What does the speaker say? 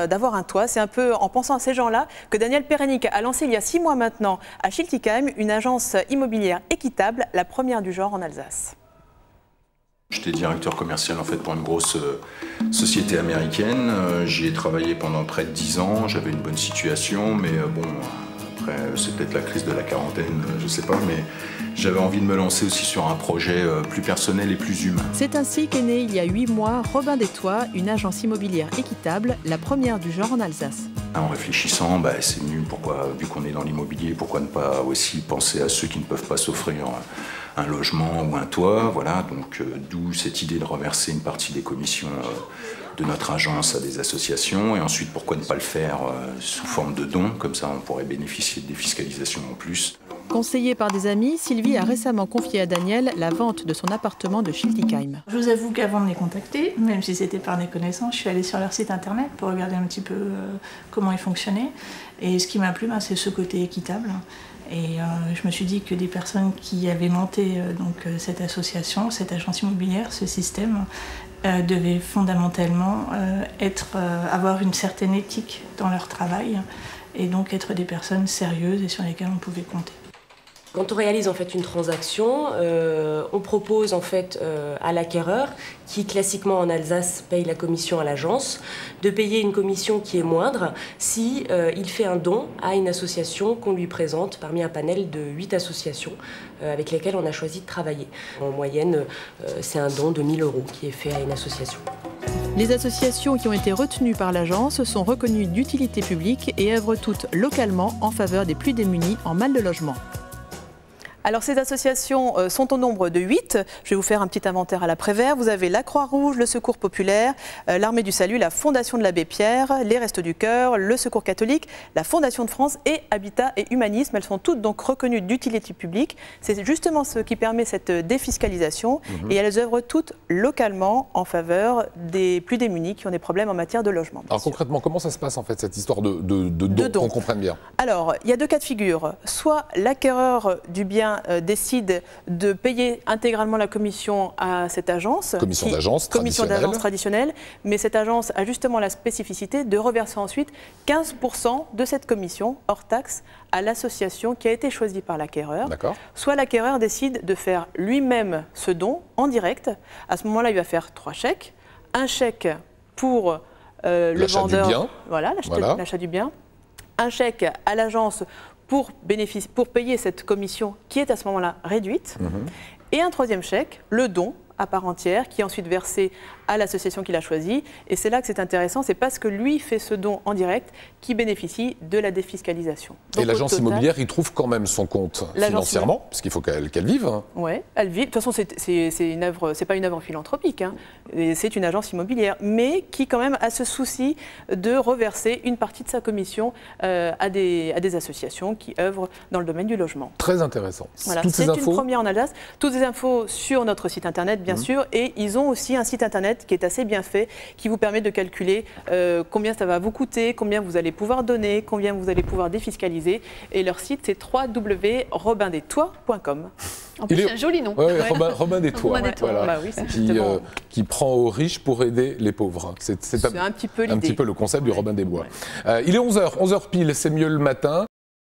d'avoir un toit. C'est un peu en pensant à ces gens-là que Daniel Perenik a lancé il y a 6 mois maintenant à Schiltigheim une agence immobilière équitable, la première du genre en Alsace. J'étais directeur commercial en fait pour une grosse société américaine. J'y ai travaillé pendant près de 10 ans. J'avais une bonne situation, mais bon, après c'est peut-être la crise de la quarantaine, je sais pas, mais j'avais envie de me lancer aussi sur un projet plus personnel et plus humain. C'est ainsi qu'est né il y a 8 mois Robin des Toits, une agence immobilière équitable, la première du genre en Alsace. En réfléchissant, c'est venu pourquoi, vu qu'on est dans l'immobilier, pourquoi ne pas aussi penser à ceux qui ne peuvent pas s'offrir un logement ou un toit, voilà, donc d'où cette idée de reverser une partie des commissions de notre agence à des associations, et ensuite pourquoi ne pas le faire sous forme de dons, comme ça on pourrait bénéficier de défiscalisation en plus. Conseillée par des amis, Sylvie a récemment confié à Daniel la vente de son appartement de Schiltigheim. Je vous avoue qu'avant de les contacter, même si c'était par des connaissances, je suis allée sur leur site internet pour regarder un petit peu comment ils fonctionnaient. Et ce qui m'a plu, c'est ce côté équitable. Et je me suis dit que des personnes qui avaient monté cette association, cette agence immobilière, ce système, devaient fondamentalement avoir une certaine éthique dans leur travail et donc être des personnes sérieuses et sur lesquelles on pouvait compter. Quand on réalise en fait une transaction, on propose en fait à l'acquéreur, qui classiquement en Alsace paye la commission à l'agence, de payer une commission qui est moindre si il fait un don à une association qu'on lui présente parmi un panel de 8 associations avec lesquelles on a choisi de travailler. En moyenne, c'est un don de 1 000 € qui est fait à une association. Les associations qui ont été retenues par l'agence sont reconnues d'utilité publique et œuvrent toutes localement en faveur des plus démunis en mal de logement. Alors ces associations sont au nombre de 8. Je vais vous faire un petit inventaire à l'après-vert. Vous avez la Croix-Rouge, le Secours Populaire, l'Armée du Salut, la Fondation de l'Abbé Pierre, les Restos du Cœur, le Secours Catholique, la Fondation de France et Habitat et Humanisme. Elles sont toutes donc reconnues d'utilité publique. C'est justement ce qui permet cette défiscalisation et elles œuvrent toutes localement en faveur des plus démunis qui ont des problèmes en matière de logement. Alors concrètement, comment ça se passe en fait cette histoire de don, qu'on comprenne bien? Alors, il y a 2 cas de figure. Soit l'acquéreur du bien décide de payer intégralement la commission à cette agence. Commission d'agence traditionnelle. Mais cette agence a justement la spécificité de reverser ensuite 15% de cette commission, hors taxe, à l'association qui a été choisie par l'acquéreur. Soit l'acquéreur décide de faire lui-même ce don en direct. À ce moment-là, il va faire 3 chèques. Un chèque pour le vendeur, l'achat du bien. Un chèque à l'agence pour payer cette commission qui est à ce moment-là réduite. Et un 3e chèque, le don à part entière, qui est ensuite versé à l'association qu'il a choisie. Et c'est là que c'est intéressant, c'est parce que lui fait ce don en direct qui bénéficie de la défiscalisation. Donc, et l'agence immobilière, il trouve quand même son compte financièrement, parce qu'il faut qu'elle vive. Oui, elle vit. De toute façon, c'est pas une œuvre philanthropique, c'est une agence immobilière, mais qui quand même a ce souci de reverser une partie de sa commission à des associations qui œuvrent dans le domaine du logement. Très intéressant. Voilà, c'est une première en Alsace. Toutes les infos sur notre site internet, bien sûr, et ils ont aussi un site internet qui est assez bien fait, qui vous permet de calculer combien ça va vous coûter, combien vous allez pouvoir donner, combien vous allez pouvoir défiscaliser. Et leur site, c'est www.robindetoits.com. En plus, c'est un joli nom. Ouais, Robin des Toits, voilà, bah oui, qui prend aux riches pour aider les pauvres. C'est un petit peu le concept du Robin des Bois. Il est 11h pile, c'est mieux le matin.